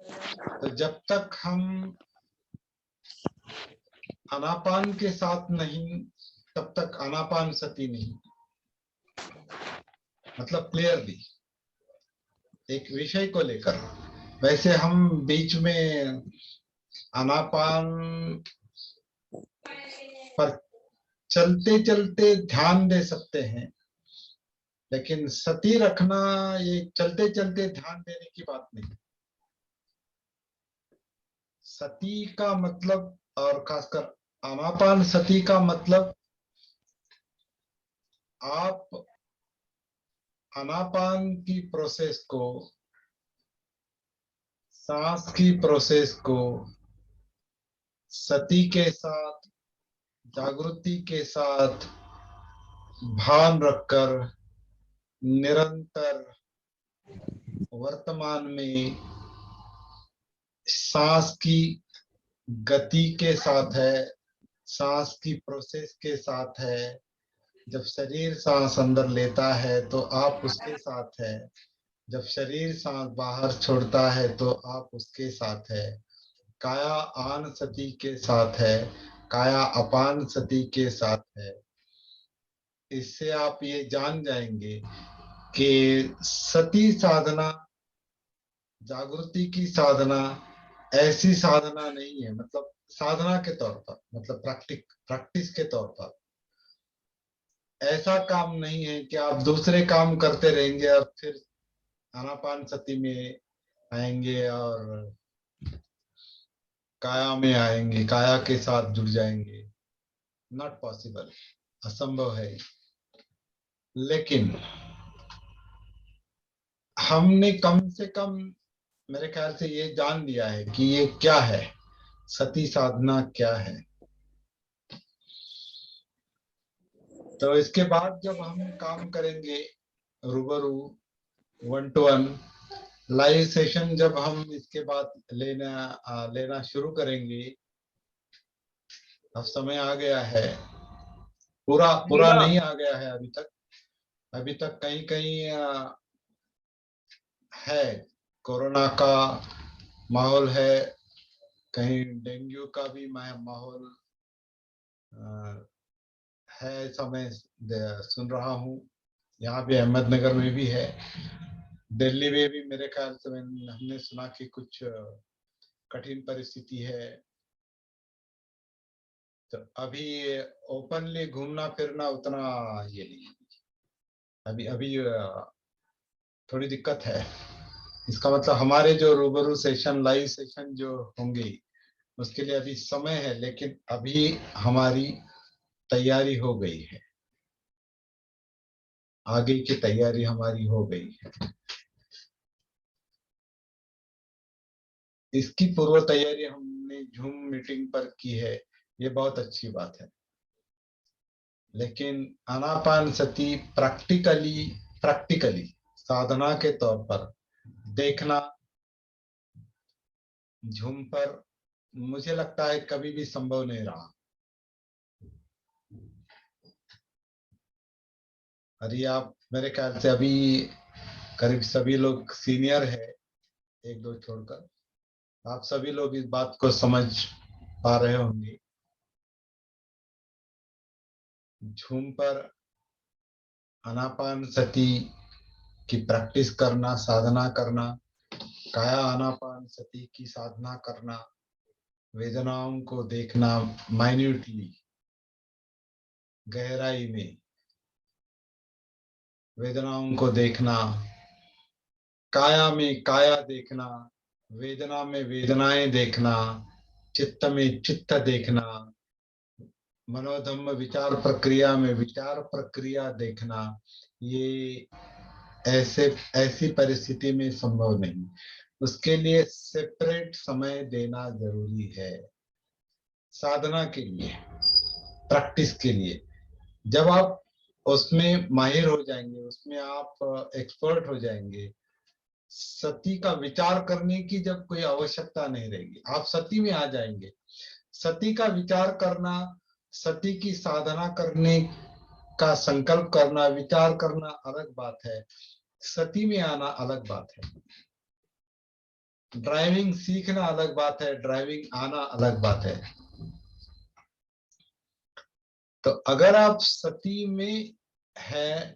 तो जब तक हम आनापान के साथ नहीं, तब तक आनापान सती नहीं। मतलब क्लियरली एक विषय को लेकर। वैसे हम बीच में आनापान पर चलते चलते ध्यान दे सकते हैं, लेकिन सती रखना ये चलते चलते ध्यान देने की बात नहीं। सती का मतलब, और खासकर आनापान सती का मतलब, आप आनापान की प्रोसेस को, सांस की प्रोसेस को सती के साथ, जागृति के साथ भान रखकर निरंतर वर्तमान में सांस की गति के साथ है, सांस की प्रोसेस के साथ है। जब शरीर सांस अंदर लेता है तो आप उसके साथ है, जब शरीर सांस बाहर छोड़ता है तो आप उसके साथ है। काया आन सती के साथ है, काया अपान सती के साथ है। इससे आप ये जान जाएंगे कि सती साधना, जागृति की साधना ऐसी साधना नहीं है, मतलब साधना के तौर पर, मतलब प्रैक्टिस के तौर पर ऐसा काम नहीं है कि आप दूसरे काम करते रहेंगे और फिर आनापान सती में आएंगे और काया में आएंगे, काया के साथ जुड़ जाएंगे। नॉट पॉसिबल, असंभव है। लेकिन हमने कम से कम मेरे ख्याल से ये जान लिया है कि ये क्या है, सती साधना क्या है। तो इसके बाद जब हम काम करेंगे रूबरू, 1 to 1 लाइव सेशन, जब हम इसके बाद लेना शुरू करेंगे, अब समय आ गया है। पूरा पूरा नहीं आ गया है अभी तक। अभी तक कहीं कहीं है, कोरोना का माहौल है, कहीं डेंगू का भी माहौल है, ऐसा मैं सुन रहा हूँ। यहाँ पे अहमदनगर में भी है, दिल्ली में भी मेरे ख्याल से हमने सुना कि कुछ कठिन परिस्थिति है। तो अभी ओपनली घूमना फिरना उतना ये नहीं, अभी अभी थोड़ी दिक्कत है। इसका मतलब हमारे जो रूबरू सेशन, लाइव सेशन जो होंगे, उसके लिए अभी समय है, लेकिन अभी हमारी तैयारी हो गई है, आगे की तैयारी हमारी हो गई है। इसकी पूर्व तैयारी हमने जूम मीटिंग पर की है, ये बहुत अच्छी बात है। लेकिन आनापान सती प्रैक्टिकली साधना के तौर पर देखना झूम पर, मुझे लगता है कभी भी संभव नहीं रहा। अरे आप मेरे ख्याल से अभी करीब सभी लोग सीनियर है, एक दो छोड़कर, आप सभी लोग इस बात को समझ पा रहे होंगे। झूम पर आनापान सती की प्रैक्टिस करना, साधना करना, काया आनापान सती की साधना करना, वेदनाओं को देखना माइन्यूटली, गहराई में वेदनाओं को देखना, काया में काया देखना, वेदना में वेदनाएं देखना, चित्त में चित्त देखना, मनोधम्म विचार प्रक्रिया में विचार प्रक्रिया देखना, ये ऐसी परिस्थिति में संभव नहीं। उसके लिए सेपरेट समय देना जरूरी है, साधना के लिए, प्रैक्टिस के लिए। जब आप उसमें माहिर हो जाएंगे, उसमें आप एक्सपर्ट हो जाएंगे, सती का विचार करने की जब कोई आवश्यकता नहीं रहेगी, आप सती में आ जाएंगे। सती का विचार करना, सती की साधना करने का संकल्प करना, विचार करना अलग बात है, सती में आना अलग बात है। ड्राइविंग सीखना अलग बात है, ड्राइविंग आना अलग बात है। तो अगर आप सती में है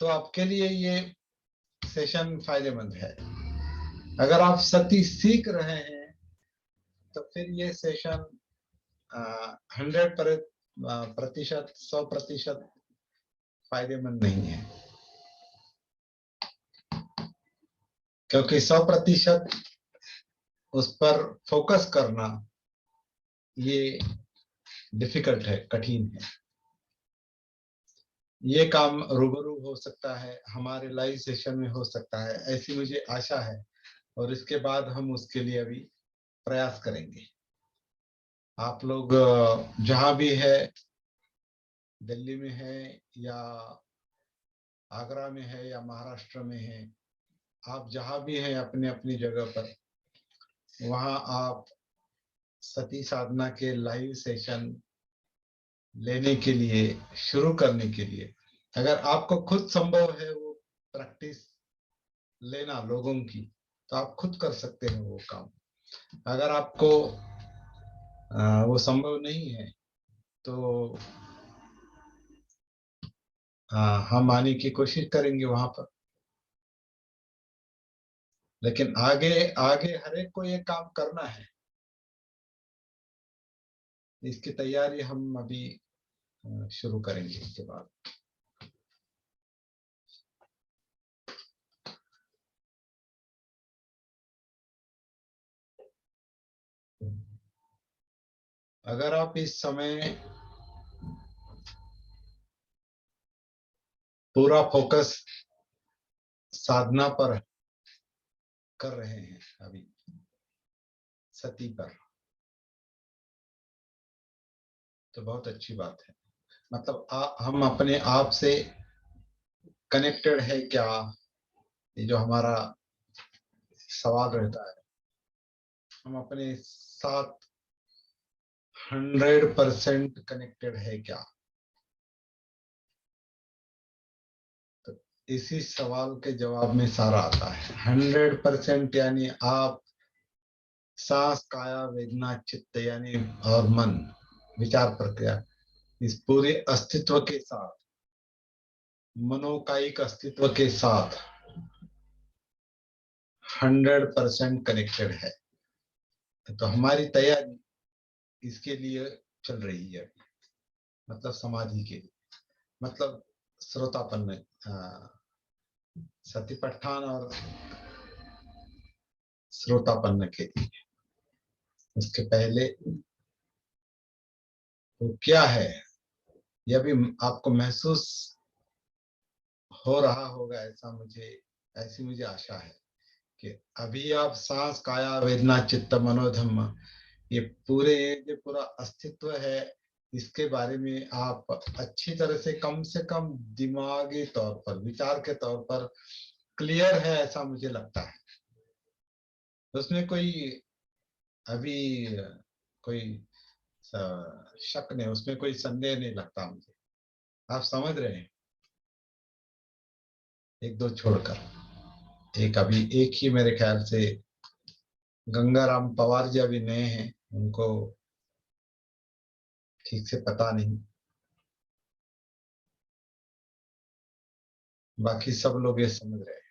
तो आपके लिए ये सेशन फायदेमंद है। अगर आप सती सीख रहे हैं तो फिर ये सेशन 100% 100% फायदेमंद नहीं है, क्योंकि 100% उस पर फोकस करना ये डिफिकल्ट है, कठिन है। ये काम रूबरू हो सकता है, हमारे लाइव सेशन में हो सकता है, ऐसी मुझे आशा है। और इसके बाद हम उसके लिए अभी प्रयास करेंगे। आप लोग जहां भी है, दिल्ली में है या आगरा में है या महाराष्ट्र में है, आप जहां भी हैं अपने अपनी जगह पर, वहां आप सती साधना के लाइव सेशन लेने के लिए, शुरू करने के लिए, अगर आपको खुद संभव है वो प्रैक्टिस लेना लोगों की, तो आप खुद कर सकते हैं वो काम। अगर आपको वो संभव नहीं है तो हम आने की कोशिश करेंगे वहां पर। लेकिन आगे आगे हर एक को ये काम करना है, इसकी तैयारी हम अभी शुरू करेंगे इसके बाद। अगर आप इस समय पूरा फोकस साधना पर कर रहे हैं, अभी सती पर, तो बहुत अच्छी बात है। मतलब हम अपने आप से कनेक्टेड है क्या, ये जो हमारा सवाल रहता है, हम अपने साथ 100% कनेक्टेड है क्या। तो इसी सवाल के जवाब में सारा आता है। 100% यानी आप सांस, काया, वेदना, चित्त यानी और मन, विचार प्रक्रिया, इस पूरे अस्तित्व के साथ, मनोकायिक अस्तित्व के साथ 100% कनेक्टेड है। तो हमारी तैयारी इसके लिए चल रही है, मतलब समाधि के लिए, मतलब श्रोतापन्न, सतिपट्ठान और श्रोतापन्न के लिए। उसके पहले वो क्या है, यह भी आपको महसूस हो रहा होगा, ऐसी मुझे आशा है कि अभी आप सांस, काया, वेदना, चित्त, मनोधम्म, ये पूरे जो पूरा अस्तित्व है, इसके बारे में आप अच्छी तरह से कम दिमागी तौर पर, विचार के तौर पर क्लियर है, ऐसा मुझे लगता है। उसमें कोई अभी कोई शक नहीं, उसमें कोई संदेह नहीं लगता मुझे। आप समझ रहे हैं, एक दो छोड़कर। एक अभी एक ही मेरे ख्याल से गंगाराम पवार जी अभी नए हैं, उनको ठीक से पता नहीं, बाकी सब लोग ये समझ रहे हैं।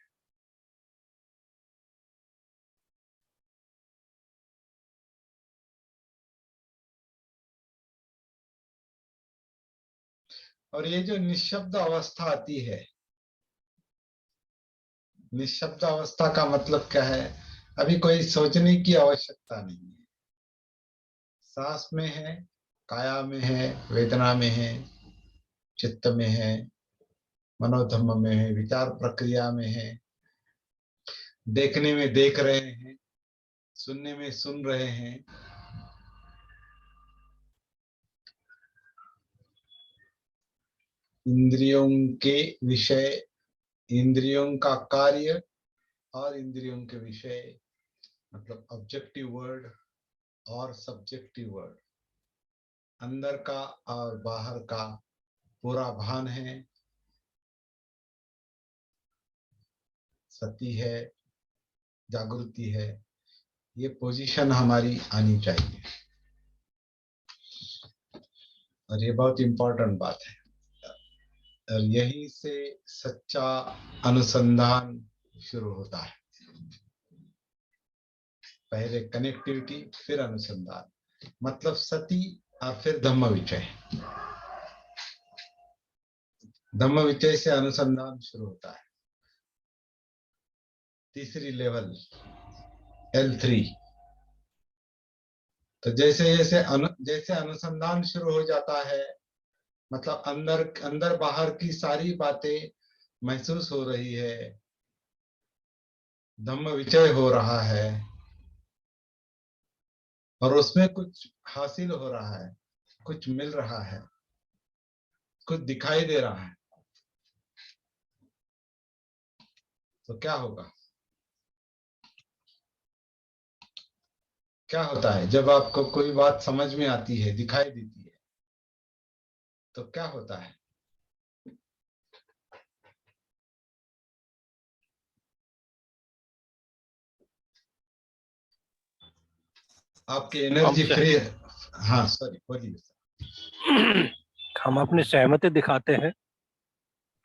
और ये जो निःशब्द अवस्था आती है, निःशब्द अवस्था का मतलब क्या है, अभी कोई सोचने की आवश्यकता नहीं है। सांस में है, काया में है, वेदना में है, चित्त में है, मनोधम्म में है, विचार प्रक्रिया में है, देखने में देख रहे हैं, सुनने में सुन रहे हैं। इंद्रियों के विषय, इंद्रियों का कार्य और इंद्रियों के विषय, मतलब ऑब्जेक्टिव वर्ड और सब्जेक्टिव वर्ड, अंदर का और बाहर का पूरा भान है। सती है, जागृति है, ये पोजीशन हमारी आनी चाहिए। और ये बहुत इंपॉर्टेंट बात है, और यही से सच्चा अनुसंधान शुरू होता है। पहले कनेक्टिविटी, फिर अनुसंधान, मतलब सती और फिर धम्म विचय। धम्म विचय से अनुसंधान शुरू होता है। तीसरी लेवल L3। तो जैसे जैसे अनुसंधान शुरू हो जाता है, मतलब अंदर अंदर बाहर की सारी बातें महसूस हो रही है, धम्म विचय हो रहा है, और उसमें कुछ हासिल हो रहा है, कुछ मिल रहा है, कुछ दिखाई दे रहा है, तो क्या होगा? क्या होता है जब आपको कोई बात समझ में आती है, दिखाई देती है, तो क्या होता है? आपकी एनर्जी फ्री है। हाँ सॉरी, बोलिए। हम अपनी सहमति दिखाते हैं।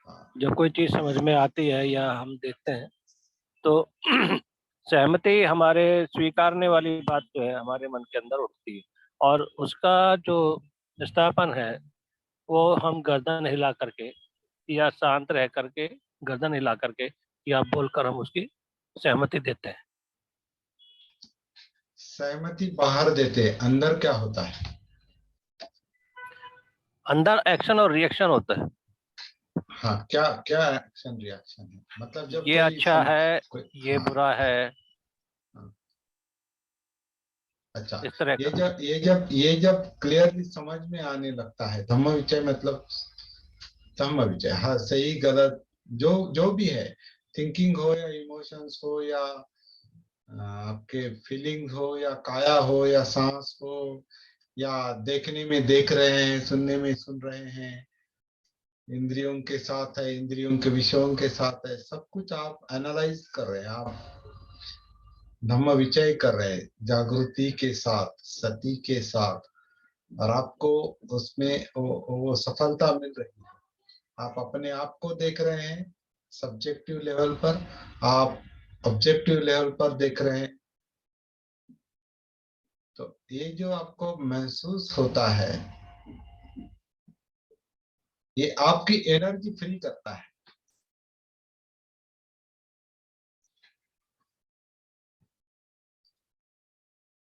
हाँ, जब कोई चीज समझ में आती है या हम देखते हैं तो सहमति हमारे स्वीकारने वाली बात जो है हमारे मन के अंदर उठती है, और उसका जो स्थापन है वो हम गर्दन हिला करके या शांत रह करके, गर्दन हिला करके या बोलकर हम उसकी सहमति देते हैं। सहमति बाहर देते, अंदर क्या होता है? अंदर एक्शन और रिएक्शन होता है। हाँ, क्या क्या एक्शन रिएक्शन है? मतलब जब ये कोई अच्छा है, कोई, ये हाँ, बुरा है, हाँ, अच्छा। इस तरह का। ये जब क्लियरली समझ में आने लगता है, धम्म विचय मतलब धम्म विचय, हाँ, सही गलत जो जो भी है, थिंकिंग हो या इमोशंस हो या आपके फीलिंग हो या काया हो या सांस हो, या देखने में देख रहे हैं, सुनने में सुन रहे हैं, इंद्रियों के साथ है, इंद्रियों के विषयों के साथ है, सब कुछ आप एनालाइज कर रहे हैं, आप धम्म विचय कर रहे हैं जागृति के साथ, सती के साथ, और आपको उसमें वो सफलता मिल रही है। आप अपने आप को देख रहे हैं सब्जेक्टिव लेवल पर, आप ऑब्जेक्टिव लेवल पर देख रहे हैं। तो ये जो आपको महसूस होता है, ये आपकी एनर्जी फ्री करता है।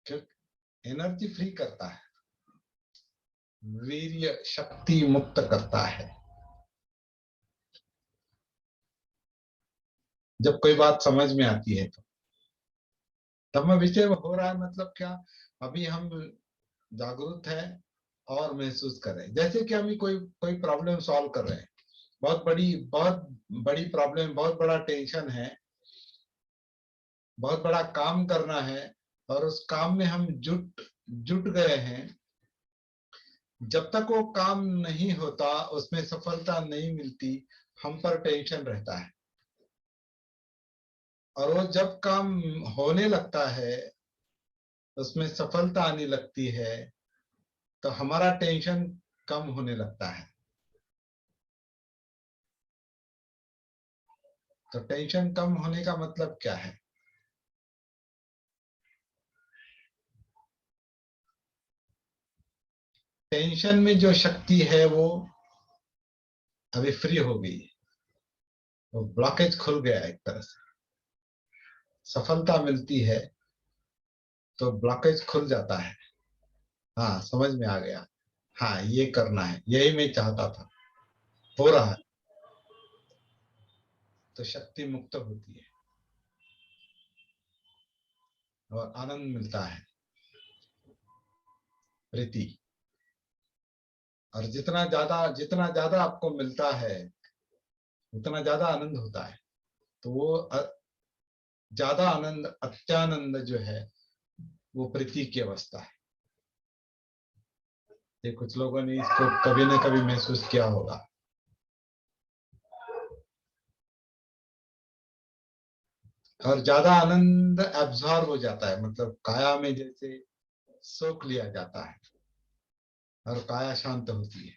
क्यों? एनर्जी फ्री करता है, वीर्य शक्ति मुक्त करता है। जब कोई बात समझ में आती है तो तब में विषय हो रहा है, मतलब क्या? अभी हम जागरूक है और महसूस कर रहे हैं, जैसे कि हम कोई कोई प्रॉब्लम सॉल्व कर रहे हैं, बहुत बड़ी प्रॉब्लम, बहुत बड़ा टेंशन है, बहुत बड़ा काम करना है, और उस काम में हम जुट जुट गए हैं। जब तक वो काम नहीं होता, उसमें सफलता नहीं मिलती, हम पर टेंशन रहता है। और वो जब काम होने लगता है, उसमें सफलता आने लगती है, तो हमारा टेंशन कम होने लगता है। तो टेंशन कम होने का मतलब क्या है? टेंशन में जो शक्ति है वो अभी फ्री हो गई, वो ब्लॉकेज खुल गया एक तरह से। सफलता मिलती है तो ब्लॉकेज खुल जाता है। हाँ, समझ में आ गया। हाँ, ये करना है, यही मैं चाहता था, हो रहा है, तो शक्ति मुक्त होती है और आनंद मिलता है, प्रीति। और जितना ज्यादा आपको मिलता है, उतना ज्यादा आनंद होता है। तो वो ज्यादा आनंद, अत्यानंद जो है, वो प्रीति की अवस्था है। ये कुछ लोगों ने इसको कभी ना कभी महसूस किया होगा। और ज्यादा आनंद एब्जॉर्ब हो जाता है, मतलब काया में जैसे सोख लिया जाता है और काया शांत होती है।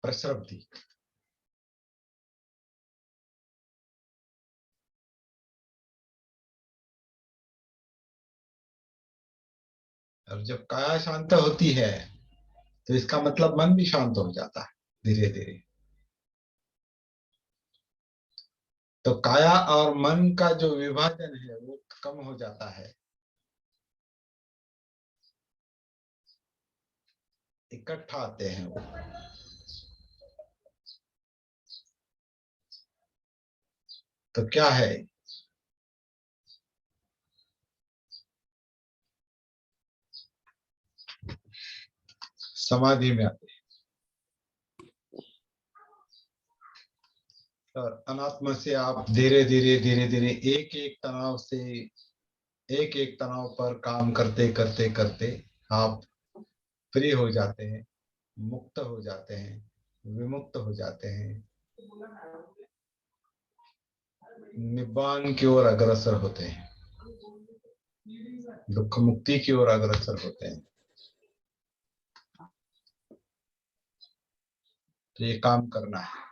प्रसरब्धि। और जब काया शांत होती है तो इसका मतलब मन भी शांत हो जाता है धीरे धीरे। तो काया और मन का जो विभाजन है वो कम हो जाता है, इकट्ठा आते हैं वो। तो क्या है, समाधि में आते हैं। और अनात्मा से आप धीरे धीरे धीरे धीरे एक एक तनाव से, एक एक तनाव पर काम करते करते करते आप फ्री हो जाते हैं, मुक्त हो जाते हैं, विमुक्त हो जाते हैं, निब्बान की ओर अग्रसर होते हैं, दुख मुक्ति की ओर अग्रसर होते हैं। तो ये काम करना है।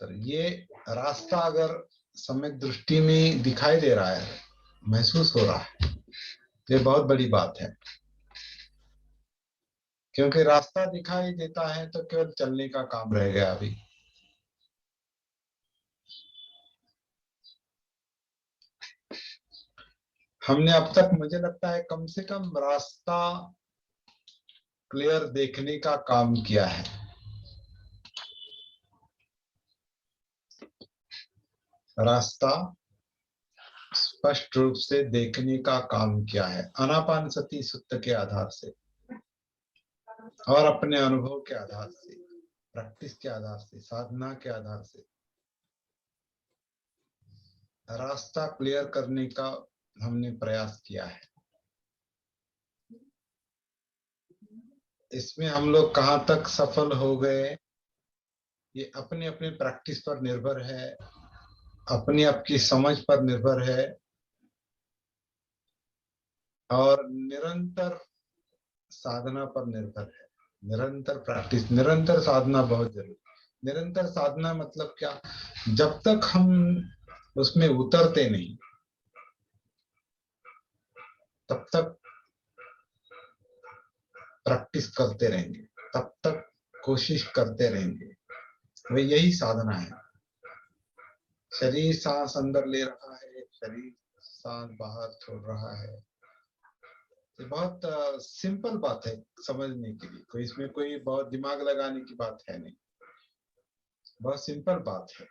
तो ये रास्ता अगर सम्यक दृष्टि में दिखाई दे रहा है, महसूस हो रहा है, तो ये बहुत बड़ी बात है। क्योंकि रास्ता दिखाई देता है तो केवल चलने का काम रह गया अभी। हमने अब तक, मुझे लगता है, कम से कम रास्ता क्लियर देखने का काम किया है। रास्ता स्पष्ट रूप से देखने का काम किया है आनापान सती सूत्र के आधार से और अपने अनुभव के आधार से, प्रैक्टिस के आधार से, साधना के आधार से रास्ता क्लियर करने का हमने प्रयास किया है। इसमें हम लोग कहाँ तक सफल हो गए ये अपने अपने प्रैक्टिस पर निर्भर है, अपनी आपकी समझ पर निर्भर है और निरंतर साधना पर निर्भर है। निरंतर प्रैक्टिस, निरंतर साधना बहुत जरूरी। निरंतर साधना मतलब क्या, जब तक हम उसमें उतरते नहीं तब तक प्रैक्टिस करते रहेंगे, तब तक कोशिश करते रहेंगे। वही यही साधना है। शरीर सांस अंदर ले रहा है, शरीर सांस बाहर छोड़ रहा है। ये बहुत सिंपल बात है समझने के लिए, कोई इसमें कोई बहुत दिमाग लगाने की बात है नहीं, बहुत सिंपल बात है।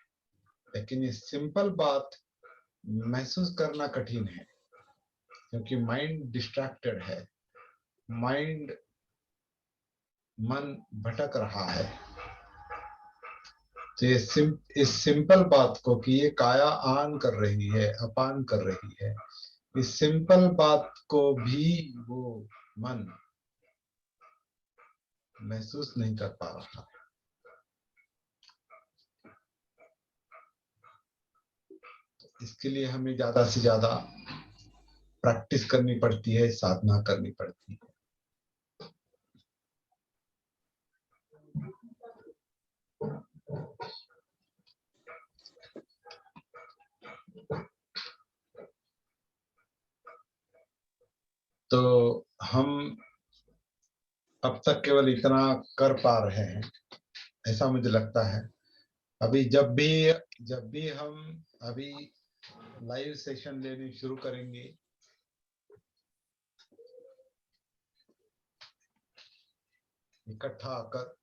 लेकिन ये सिंपल बात महसूस करना कठिन है क्योंकि माइंड डिस्ट्रैक्टेड है, माइंड, मन भटक रहा है। तो ये इस सिंपल बात को कि ये काया आन कर रही है, अपान कर रही है, इस सिंपल बात को भी वो मन महसूस नहीं कर पा रहा। इसके लिए हमें ज्यादा से ज्यादा प्रैक्टिस करनी पड़ती है, साधना करनी पड़ती है। तो हम अब तक केवल इतना कर पा रहे हैं, ऐसा मुझे लगता है। अभी जब भी हम अभी लाइव सेशन लेने शुरू करेंगे, इकट्ठा आकर,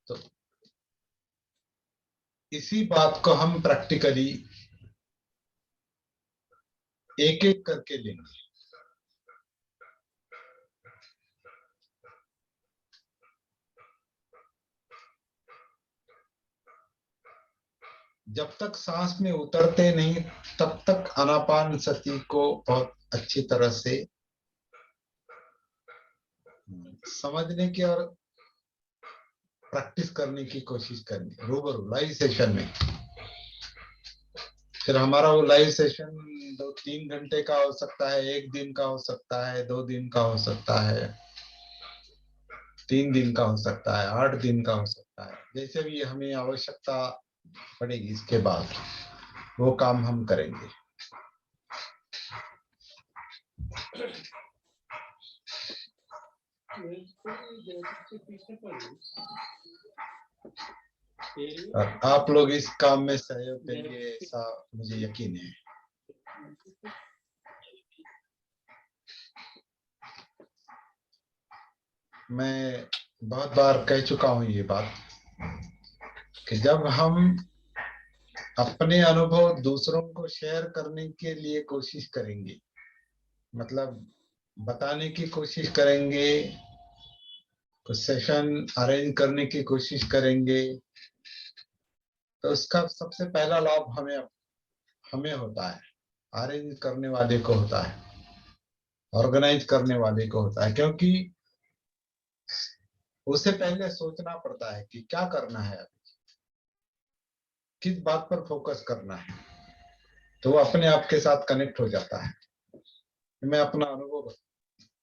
तो इसी बात को हम प्रैक्टिकली एक एक करके लेंगे। जब तक सांस में उतरते नहीं तब तक आनापान सती को बहुत अच्छी तरह से समझने की और प्रैक्टिस करने की कोशिश करेंगे रूबरू लाइव सेशन में। फिर हमारा वो लाइव सेशन 2-3 घंटे का हो सकता है, 1 दिन का हो सकता है, 2 दिन का हो सकता है, 3 दिन का हो सकता है, 8 दिन का हो सकता है, जैसे भी हमें आवश्यकता पड़ेगी। इसके बाद वो काम हम करेंगे। और आप लोग इस काम में सहयोग देंगे ऐसा मुझे यकीन है। मैं बहुत बार कह चुका हूं ये बात कि जब हम अपने अनुभव दूसरों को शेयर करने के लिए कोशिश करेंगे, मतलब बताने की कोशिश करेंगे, कुछ सेशन अरेंज करने की कोशिश करेंगे, तो उसका सबसे पहला लाभ हमें होता है, अरेंज करने वाले को होता है, ऑर्गेनाइज करने वाले को होता है, क्योंकि उसे पहले सोचना पड़ता है कि क्या करना है, अभी किस बात पर फोकस करना है, तो वो अपने आप के साथ कनेक्ट हो जाता है। मैं अपना अनुभव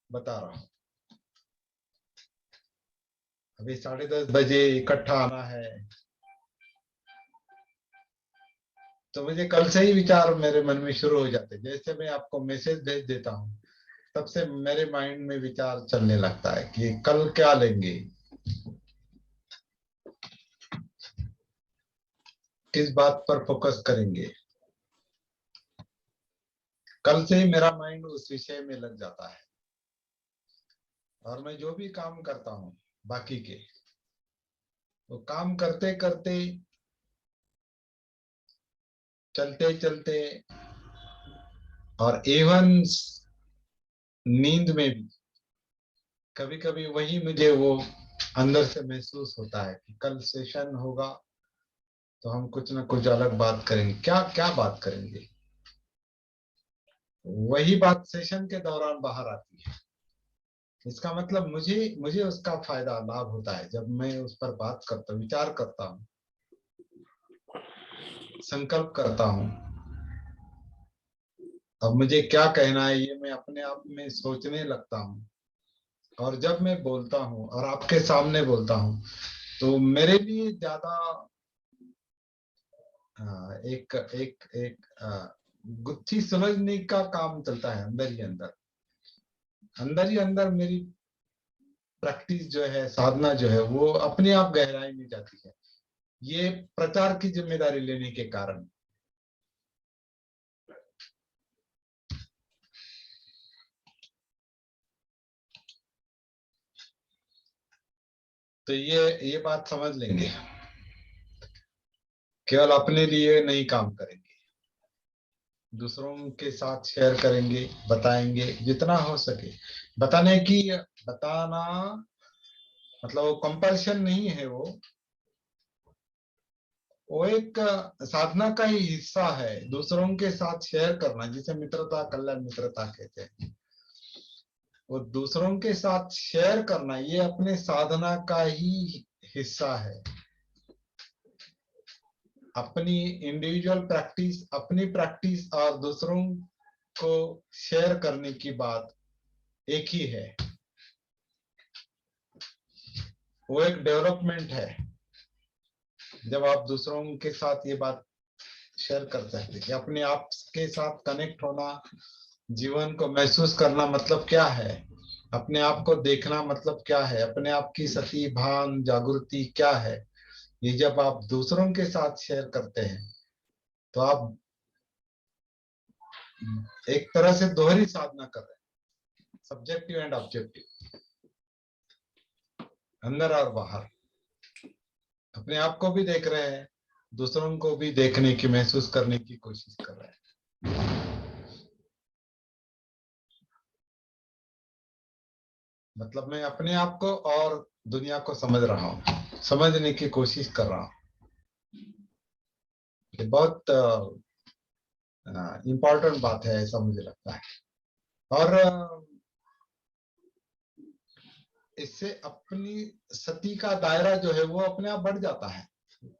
बता रहा हूँ। अभी 10:30 बजे इकट्ठा आना है, तो मुझे कल से ही विचार मेरे मन में शुरू हो जाते। जैसे मैं आपको मैसेज भेज देता हूँ, तब से मेरे माइंड में विचार चलने लगता है कि कल क्या लेंगे, किस बात पर फोकस करेंगे। कल से ही मेरा माइंड उस विषय में लग जाता है, और मैं जो भी काम करता हूँ बाकी के, वो काम करते करते, चलते चलते, और इवन नींद में भी कभी कभी वही मुझे वो अंदर से महसूस होता है कि कल सेशन होगा तो हम कुछ ना कुछ अलग बात करेंगे। क्या क्या बात करेंगे, वही बात सेशन के दौरान बाहर आती है। इसका मतलब मुझे मुझे उसका फायदा लाभ होता है जब मैं उस पर बात करता हूँ, विचार करता हूँ, संकल्प करता हूँ। अब मुझे क्या कहना है ये मैं अपने आप में सोचने लगता हूँ, और जब मैं बोलता हूँ और आपके सामने बोलता हूँ, तो मेरे लिए ज्यादा एक एक एक गुत्थी सुलझने का काम चलता है अंदर ही अंदर। अंदर ही अंदर मेरी प्रैक्टिस जो है, साधना जो है, वो अपने आप गहराई में जाती है, ये प्रचार की जिम्मेदारी लेने के कारण। तो ये बात समझ लेंगे, केवल अपने लिए नहीं काम करेंगे, दूसरों के साथ शेयर करेंगे, बताएंगे जितना हो सके। बताना मतलब वो कंपल्शन नहीं है, वो एक साधना का ही हिस्सा है। दूसरों के साथ शेयर करना, जिसे मित्रता, कल्याण मित्रता कहते हैं, वो दूसरों के साथ शेयर करना, ये अपने साधना का ही हिस्सा है। अपनी इंडिविजुअल प्रैक्टिस, अपनी प्रैक्टिस और दूसरों को शेयर करने की बात एक ही है। वो एक डेवलपमेंट है। जब आप दूसरों के साथ ये बात शेयर कर सकते हैं कि अपने आप के साथ कनेक्ट होना, जीवन को महसूस करना मतलब क्या है, अपने आप को देखना मतलब क्या है, अपने आप की सती भान जागृति क्या है, ये जब आप दूसरों के साथ शेयर करते हैं तो आप एक तरह से दोहरी साधना कर रहे हैं, सब्जेक्टिव एंड ऑब्जेक्टिव, अंदर और बाहर। अपने आप को भी देख रहे हैं, दूसरों को भी देखने की, महसूस करने की कोशिश कर रहे हैं। मतलब मैं अपने आप को और दुनिया को समझ रहा हूँ, समझने की कोशिश कर रहा हूँ। ये बहुत इम्पोर्टेंट बात है, ऐसा मुझे लगता है। और इससे अपनी सती का दायरा जो है वो अपने आप बढ़ जाता है,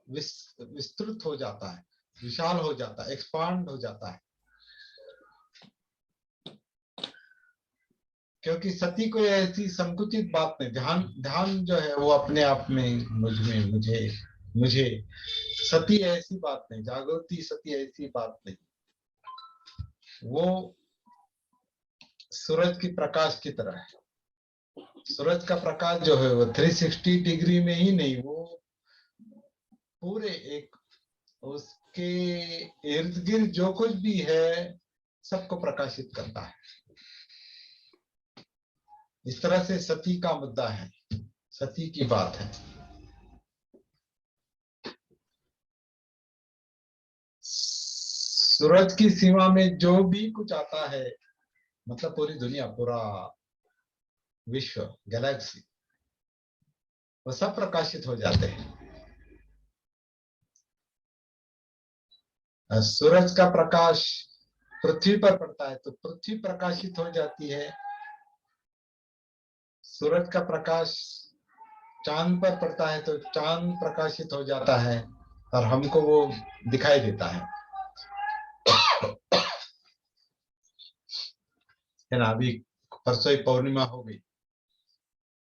विस्तृत हो जाता है, विशाल हो जाता है, एक्सपांड हो जाता है। क्योंकि सती कोई ऐसी संकुचित बात नहीं, ध्यान ध्यान जो है वो अपने आप में, मुझ में, मुझे, मुझे, सती ऐसी बात नहीं, जागृति सती ऐसी बात नहीं। वो सूरज की प्रकाश की तरह है। सूरज का प्रकाश जो है वो 360 डिग्री में ही नहीं, वो पूरे एक उसके इर्द गिर्द जो कुछ भी है सबको प्रकाशित करता है। इस तरह से सती का मुद्दा है, सती की बात है। सूरज की सीमा में जो भी कुछ आता है, मतलब पूरी दुनिया, पूरा विश्व, गैलेक्सी, वो सब प्रकाशित हो जाते हैं। सूरज का प्रकाश पृथ्वी पर पड़ता है तो पृथ्वी प्रकाशित हो जाती है। सूरज का प्रकाश चांद पर पड़ता है तो चांद प्रकाशित हो जाता है और हमको वो दिखाई देता है ना। अभी परसों ही पौर्णिमा हो गई,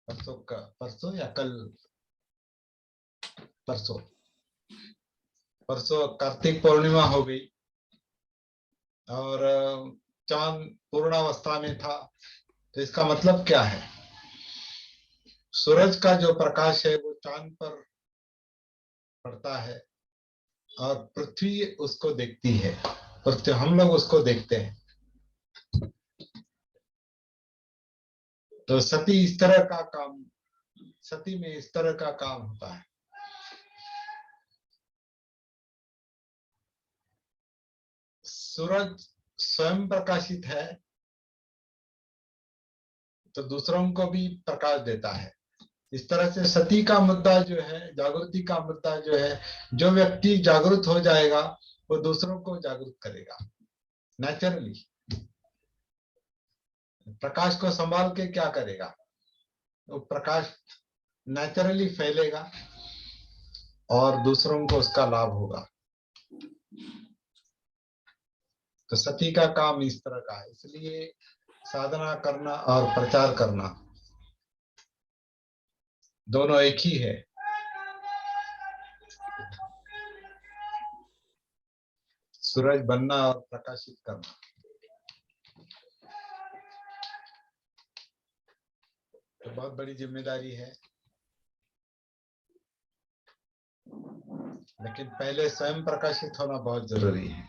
परसों या कल, परसों परसों कार्तिक पूर्णिमा हो गई और चांद पूर्णावस्था में था। तो इसका मतलब क्या है? सूरज का जो प्रकाश है वो चांद पर पड़ता है और पृथ्वी उसको देखती है, पृथ्वी, हम लोग उसको देखते हैं। तो सती इस तरह का काम, सती में इस तरह का काम होता है। सूरज स्वयं प्रकाशित है तो दूसरों को भी प्रकाश देता है। इस तरह से सती का मुद्दा जो है, जागृति का मुद्दा जो है, जो व्यक्ति जागृत हो जाएगा वो दूसरों को जागरूक करेगा नेचुरली। प्रकाश को संभाल के क्या करेगा? वो प्रकाश नेचुरली फैलेगा और दूसरों को उसका लाभ होगा। तो सती का काम इस तरह का है। इसलिए साधना करना और प्रचार करना दोनों एक ही है। सूरज बनना और प्रकाशित करना, तो बहुत बड़ी जिम्मेदारी है। लेकिन पहले स्वयं प्रकाशित होना बहुत जरूरी है।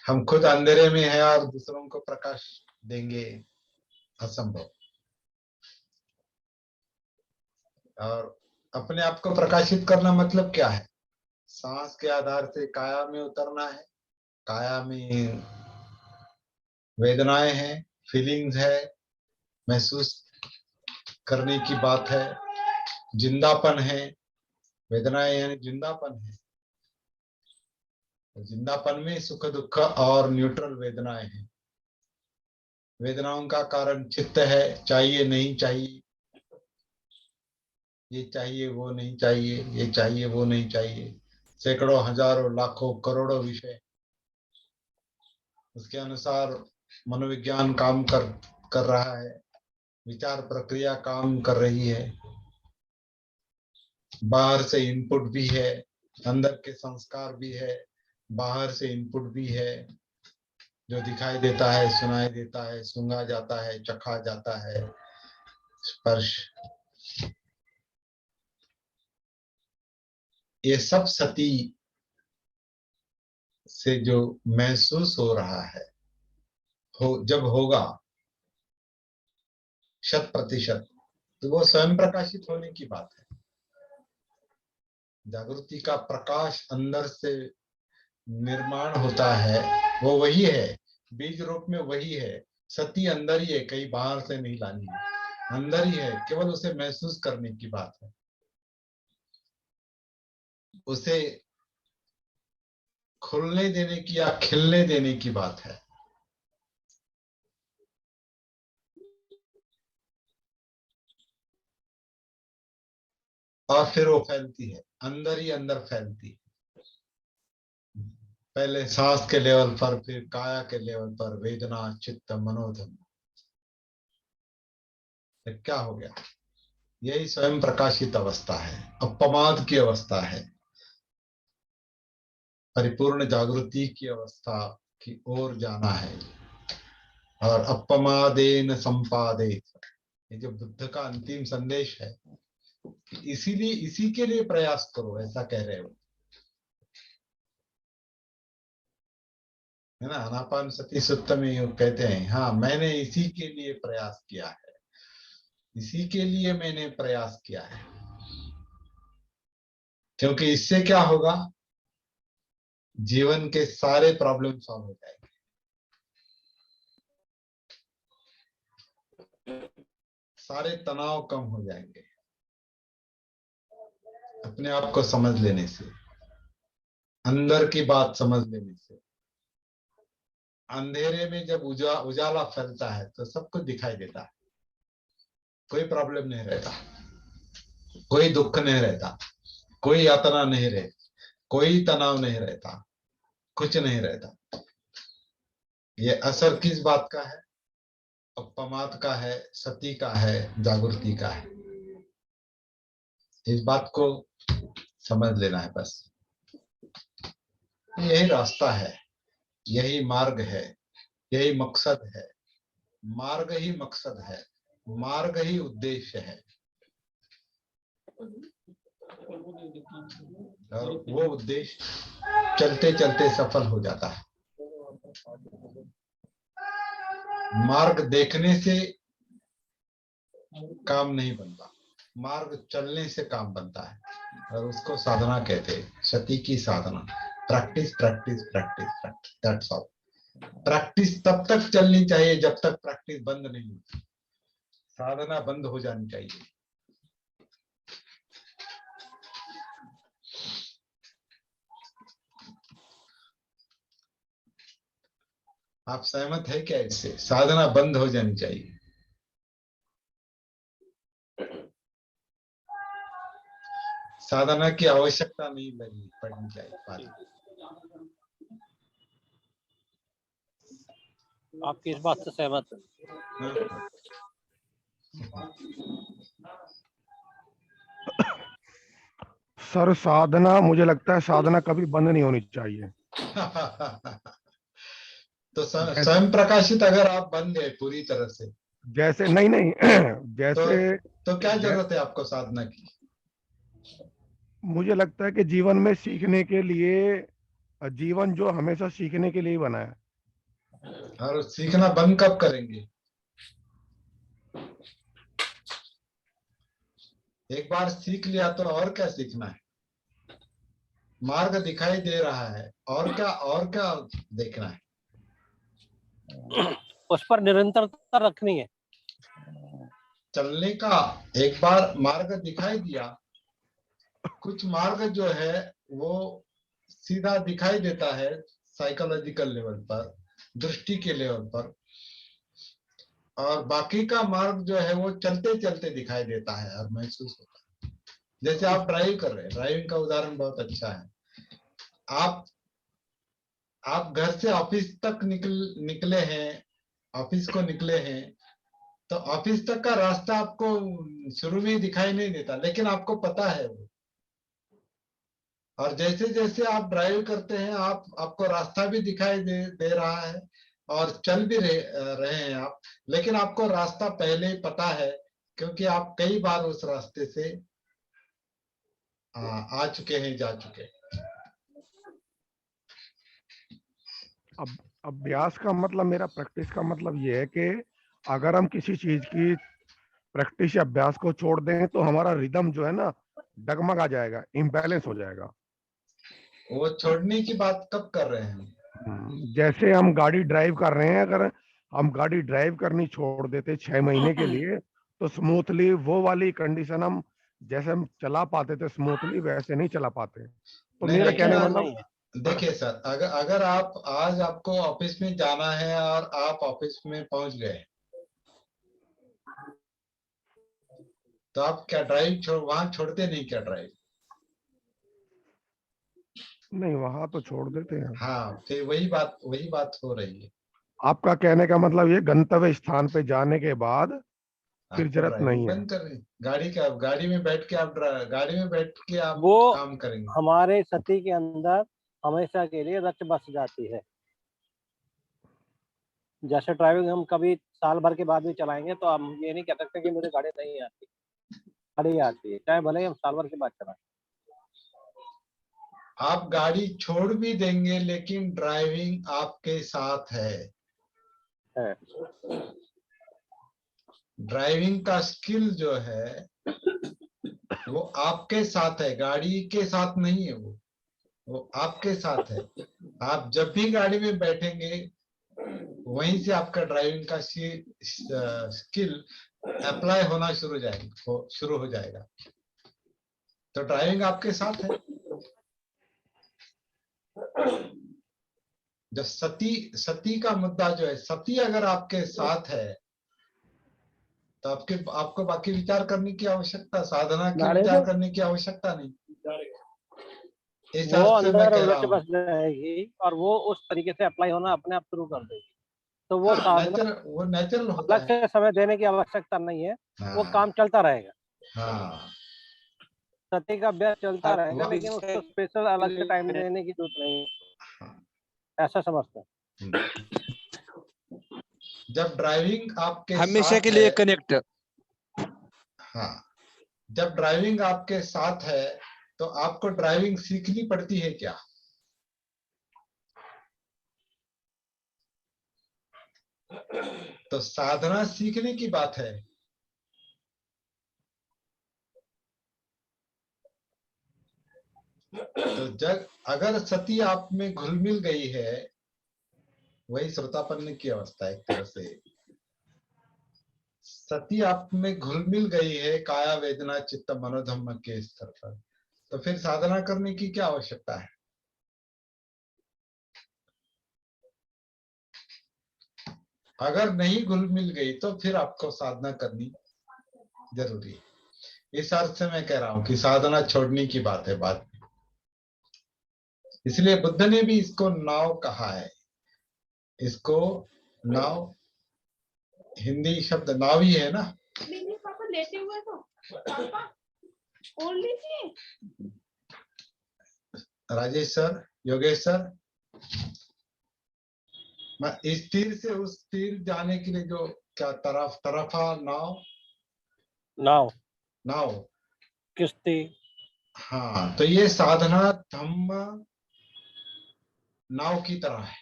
हम खुद अंधेरे में हैं और दूसरों को प्रकाश देंगे, असंभव। और अपने आप को प्रकाशित करना मतलब क्या है? सांस के आधार से काया में उतरना है। काया में वेदनाएं हैं, फीलिंग्स है, महसूस करने की बात है, जिंदापन है। वेदनाएं यानी जिंदापन है। जिंदापन में सुख दुख और न्यूट्रल वेदनाएं हैं। वेदनाओं का कारण चित्त है, चाहिए नहीं चाहिए, ये चाहिए वो नहीं चाहिए, ये चाहिए वो नहीं चाहिए, सैकड़ों हजारों लाखों करोड़ों विषय। उसके अनुसार मनोविज्ञान काम कर रहा है, विचार प्रक्रिया काम कर रही है। बाहर से इनपुट भी है, अंदर के संस्कार भी है, बाहर से इनपुट भी है, जो दिखाई देता है, सुनाई देता है, सूंघा जाता है, चखा जाता है, स्पर्श, ये सब सती से जो महसूस हो रहा है, जब होगा 100%, तो वो स्वयं प्रकाशित होने की बात है। जागृति का प्रकाश अंदर से निर्माण होता है, वो वही है, बीज रूप में वही है। सती अंदर ही है, कहीं बाहर से नहीं लानी है, अंदर ही है, केवल उसे महसूस करने की बात है, उसे खुलने देने की या खिलने देने की बात है। और फिर वो फैलती है, अंदर ही अंदर फैलती है। पहले सांस के लेवल पर, फिर काया के लेवल पर, वेदना, चित्त, मनोधर्म। क्या हो गया? यही स्वयं प्रकाशित अवस्था है, अपमाद की अवस्था है, परिपूर्ण जागृति की अवस्था की ओर जाना है। और अपमादेन संपादे, ये जो बुद्ध का अंतिम संदेश है, इसीलिए इसी के लिए प्रयास करो, ऐसा कह रहे हो, है ना। आनापानसति सूत्र में यूं कहते हैं, हाँ मैंने इसी के लिए प्रयास किया है, इसी के लिए मैंने प्रयास किया है। क्योंकि इससे क्या होगा, जीवन के सारे प्रॉब्लम सॉल्व हो जाएंगे, सारे तनाव कम हो जाएंगे, अपने आप को समझ लेने से, अंदर की बात समझ लेने से। अंधेरे में जब उजाला फैलता है तो सब कुछ दिखाई देता है, कोई प्रॉब्लम नहीं रहता, कोई दुख नहीं रहता, कोई यातना नहीं रहती, कोई तनाव नहीं रहता, कुछ नहीं रहता। ये असर किस बात का है? अपमाद का है, सती का है, जागृति का है। इस बात को समझ लेना है बस। यही रास्ता है, यही मार्ग है, यही मकसद है। मार्ग ही मकसद है, मार्ग ही उद्देश्य है, और वो उद्देश्य चलते चलते सफल हो जाता है। मार्ग देखने से काम नहीं बनता, मार्ग चलने से काम बनता है, और उसको साधना कहते हैं, सती की साधना। Practice practice practice practice, that's all. Practice तब तक चलनी चाहिए जब तक प्रैक्टिस बंद नहीं होती, साधना बंद हो जानी चाहिए। आप सहमत है क्या इससे? साधना बंद हो जानी चाहिए। साधना की आवश्यकता नहीं लगनी पड़नी चाहिए। आपकी इस बात से सहमत है। सर साधना, मुझे लगता है साधना कभी बंद नहीं होनी चाहिए। तो स्वयं प्रकाशित अगर आप बन गए पूरी तरह से, जैसे नहीं नहीं जैसे तो क्या जरूरत है आपको साधना की? मुझे लगता है कि जीवन में सीखने के लिए, जीवन जो हमेशा सीखने के लिए ही बना है। और सीखना बंद कब करेंगे? एक बार सीख लिया तो और क्या सीखना है? मार्ग दिखाई दे रहा है, और क्या देखना है? उस पर निरंतरता रखनी है। चलने का एक बार मार्ग दिखाई दिया, कुछ मार्ग जो है वो सीधा दिखाई देता है साइकोलॉजिकल लेवल पर, दृष्टि के लेवल पर, और बाकी का मार्ग जो है वो चलते चलते दिखाई देता है और महसूस होता है। जैसे आप ड्राइव कर रहे हैं, ड्राइविंग का उदाहरण बहुत अच्छा है। आप घर से ऑफिस तक निकले हैं, ऑफिस को निकले हैं, तो ऑफिस तक का रास्ता आपको शुरू में दिखाई नहीं देता, लेकिन आपको पता है वो। और जैसे जैसे आप ड्राइव करते हैं, आपको रास्ता भी दिखाई दे रहा है, और चल भी रहे हैं आप, लेकिन आपको रास्ता पहले ही पता है, क्योंकि आप कई बार उस रास्ते से आ चुके हैं, जा चुके हैं। अब अभ्यास का मतलब, मेरा प्रैक्टिस का मतलब ये है कि अगर हम किसी चीज की प्रैक्टिस या अभ्यास को छोड़ दें तो हमारा रिदम जो है ना डगमगा जाएगा, इम्बैलेंस हो जाएगा। वो छोड़ने की बात कब कर रहे हैं? जैसे हम गाड़ी ड्राइव कर रहे हैं, अगर हम गाड़ी ड्राइव करनी छोड़ देते 6 महीने के लिए, तो स्मूथली वो वाली कंडीशन हम जैसे हम चला पाते थे स्मूथली, वैसे नहीं चला पाते। तो नहीं मेरा नहीं, कहने ऐसा मतलब, नहीं है। देखिए सर, अगर आप आज आपको ऑफिस में जाना है और आप ऑफिस में पहुंच गए, तो आप क्या ड्राइव वहां छोड़ते नहीं क्या ड्राइव? नहीं, वहां तो छोड़ देते हैं। हाँ, फिर वही बात हो रही है। आपका कहने का मतलब ये गंतव्य स्थान पे जाने के बाद फिर आपको जरूरत ड्राइविंग नहीं है। बंद कर रही गाड़ी में बैठ के आप वो काम करेंगे। हमारे सती के अंदर हमेशा के लिए रच बस जाती है। जैसे ड्राइविंग हम कभी साल भर के बाद भी चलाएंगे तो हम ये नहीं कह सकते कि मुझे गाड़ी नहीं आती, गाड़ी आती है, चाहे भले ही हम साल भर के बाद चलाएं। आप गाड़ी छोड़ भी देंगे लेकिन ड्राइविंग आपके साथ है। है। ड्राइविंग का स्किल जो है वो आपके साथ है, गाड़ी के साथ नहीं है। वो आपके साथ है। आप जब भी गाड़ी में बैठेंगे वहीं से आपका ड्राइविंग का स्किल अप्लाई होना शुरू हो जाएगा। तो ड्राइविंग आपके साथ है। जब सती का मुद्दा जो है, सती अगर आपके साथ है तो आपको बाकी विचार करने की आवश्यकता, साधना की विचार करने की आवश्यकता नहीं। इस वो अर्थ से मैं अंदर कह रहा रच बस हूँ। जाएगी और वो उस तरीके से अप्लाई होना अपने आप शुरू कर देगी। तो वो हाँ, साधना वो नेचुरल होता अलग है। से समय देने की आवश्यकता नहीं है। वो हाँ काम चलता रहेगा, हाँ। सती का अभ्यास चलता रहेगा, वह- लेकिन उसको स्पेशल अलग से टाइम देने की जरूरत नहीं है, हाँ, ऐसा समझते हैं। जब ड्राइविंग आपके हमेशा साथ के है। लिए कनेक्ट। हाँ, जब ड्राइविंग आपके साथ है तो आपको ड्राइविंग सीखनी पड़ती है क्या? तो साधना सीखने की बात है। तो जब अगर सती आप में घुल मिल गई है, वही श्रोतापन्न की अवस्था है एक तरह से। सती आप में घुल मिल गई है काया वेदना चित्त मनोधम्म के स्तर पर, तो फिर साधना करने की क्या आवश्यकता है? अगर नहीं घुल मिल गई तो फिर आपको साधना करनी जरूरी है। इस अर्थ से मैं कह रहा हूं कि साधना छोड़ने की बात है बात में। इसलिए बुद्ध ने भी इसको नाव कहा है। इसको नाव, हिंदी शब्द नाव ही है ना। पापा लेटे हुए तो पापा खोल लीजिए। राजेश सर, योगेश सर, मैं इस तीर से उस तीर जाने के लिए जो क्या तरफा नाव, नाव, किश्ती। हाँ, तो ये साधना धम्म नाव की तरह है।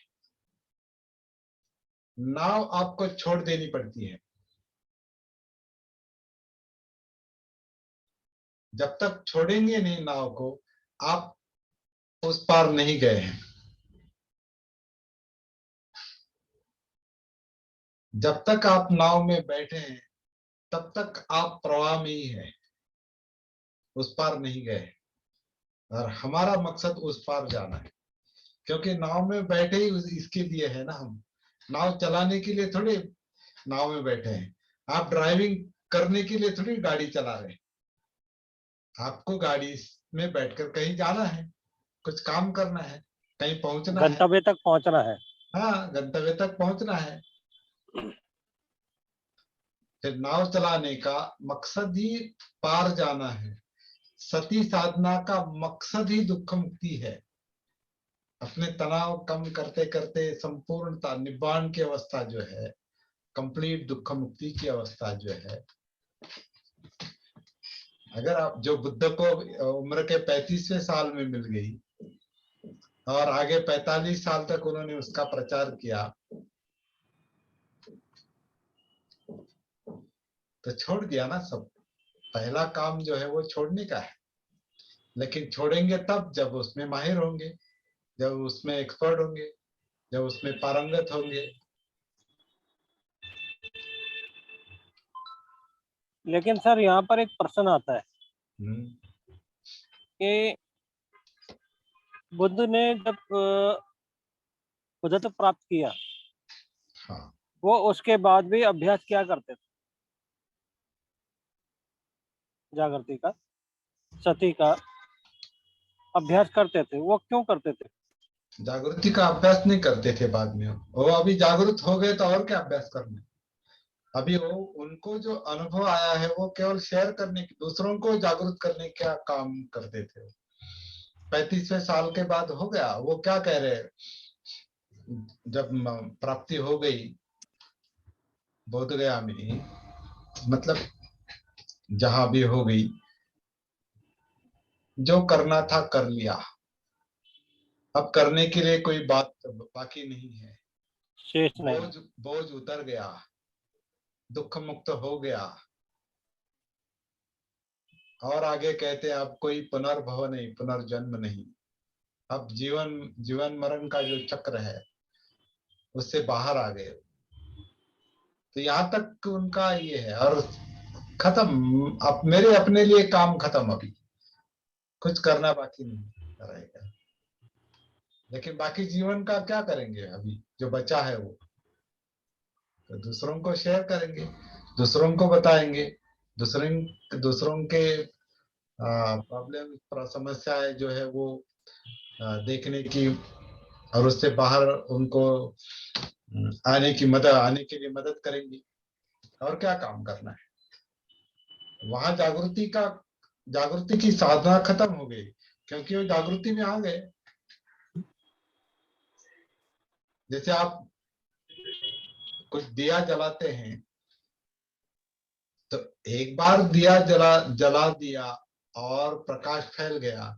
नाव आपको छोड़ देनी पड़ती है। जब तक छोड़ेंगे नहीं नाव को, आप उस पार नहीं गए हैं। जब तक आप नाव में बैठे हैं तब तक आप प्रवाह में ही हैं, उस पार नहीं गए। और हमारा मकसद उस पार जाना है, क्योंकि नाव में बैठे ही इसके लिए है ना। हम नाव चलाने के लिए थोड़ी नाव में बैठे हैं। आप ड्राइविंग करने के लिए थोड़ी गाड़ी चला रहे हैं। आपको गाड़ी में बैठकर कहीं जाना है, कुछ काम करना है, कहीं पहुंचना है। गंतव्य तक पहुंचना है। हाँ, गंतव्य तक पहुंचना है। फिर नाव चलाने का मकसद ही पार जाना है। सती साधना का मकसद ही दुख मुक्ति है। अपने तनाव कम करते करते संपूर्णता निब्बाण की अवस्था जो है, कंप्लीट दुख मुक्ति की अवस्था जो है। अगर आप जो बुद्ध को उम्र के 35वें साल में मिल गई और आगे 45 साल तक उन्होंने उसका प्रचार किया, तो छोड़ दिया ना सब। पहला काम जो है वो छोड़ने का है। लेकिन छोड़ेंगे तब जब उसमें माहिर होंगे, जब उसमें एक्सपर्ट होंगे, जब उसमें पारंगत होंगे। लेकिन सर यहाँ पर एक प्रश्न आता है कि बुद्ध ने जब बुद्धत्व प्राप्त किया, हाँ, वो उसके बाद भी अभ्यास क्या करते थे? जागृति का, सती का अभ्यास करते थे। वो क्यों करते थे? जागृति का अभ्यास नहीं करते थे बाद में। वो अभी जागरूक हो गए तो और क्या अभ्यास करना। अभी वो उनको जो अनुभव आया है वो केवल शेयर करने की, दूसरों को जागरूक करने का काम करते थे। 35वें साल के बाद हो गया। वो क्या कह रहे हैं, जब प्राप्ति हो गई बोध गया में, मतलब जहां भी हो गई, जो करना था कर लिया, अब करने के लिए कोई बात बाकी नहीं है। शेष नहीं। बोझ उतर गया, दुख मुक्त हो गया। और आगे कहते हैं अब कोई पुनर्भव नहीं, पुनर्जन्म नहीं। अब जीवन मरण का जो चक्र है उससे बाहर आ गए। तो यहाँ तक उनका ये है। और खत्म, अब मेरे अपने लिए काम खत्म, अभी कुछ करना बाकी नहीं रहेगा। लेकिन बाकी जीवन का क्या करेंगे अभी जो बचा है वो तो दूसरों को शेयर करेंगे, दूसरों को बताएंगे, दूसरों के प्रॉब्लम समस्याएं जो है वो देखने की, और उससे बाहर उनको आने के लिए मदद करेंगे। और क्या काम करना है। वहां जागृति की साधना खत्म हो गई, क्योंकि वो जागृति में आ गए। जैसे आप कुछ दिया जलाते हैं तो एक बार दिया जला दिया और प्रकाश फैल गया,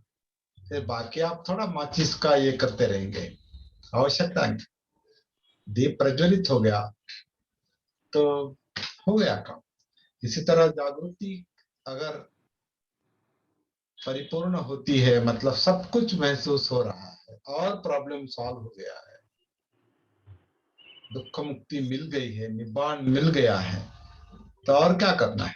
फिर बाकी आप थोड़ा माचिस का ये करते रहेंगे, आवश्यकता नहीं। दीप प्रज्वलित हो गया तो हो गया काम। इसी तरह जागृति अगर परिपूर्ण होती है, मतलब सब कुछ महसूस हो रहा है और प्रॉब्लम सॉल्व हो गया है, दुख मुक्ति मिल गई है, निब्बाण मिल गया है, तो और क्या करना है।